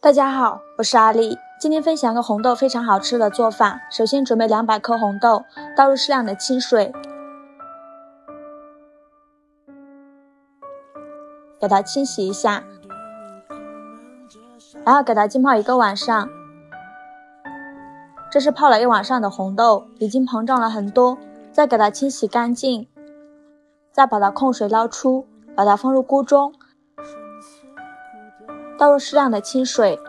大家好，我是阿丽，今天分享个红豆非常好吃的做法。首先准备200克红豆，倒入适量的清水，给它清洗一下，然后给它浸泡1个晚上。这是泡了1晚上的红豆，已经膨胀了很多，再给它清洗干净，再把它控水捞出，把它放入锅中，倒入适量的清水，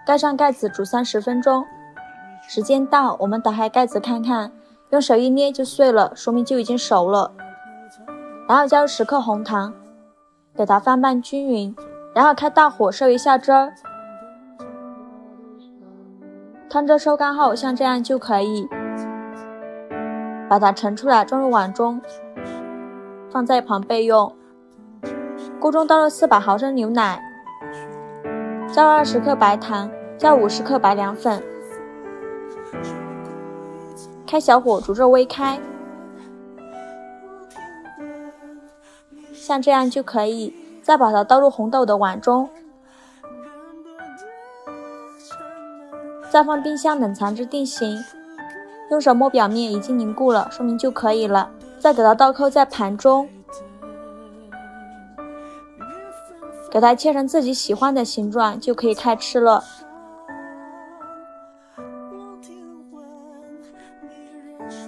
盖上盖子煮30分钟。时间到，我们打开盖子看看，用手一捏就碎了，说明就已经熟了。然后加入10克红糖，给它翻拌均匀，然后开大火收一下汁儿。汤汁收干后，像这样就可以。把它盛出来，装入碗中，放在一旁备用。锅中倒入400毫升牛奶，加入20克白糖，加入50克白凉粉，开小火煮至微开，像这样就可以。再把它倒入红豆的碗中，再放冰箱冷藏至定型。用手摸表面已经凝固了，说明就可以了。再给它倒扣在盘中，给它切成自己喜欢的形状，就可以开吃了。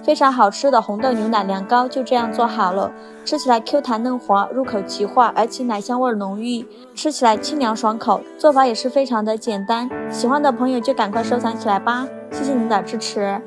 非常好吃的红豆牛奶凉糕就这样做好了，吃起来 Q 弹嫩滑，入口即化，而且奶香味浓郁，吃起来清凉爽口。做法也是非常的简单，喜欢的朋友就赶快收藏起来吧，谢谢您的支持。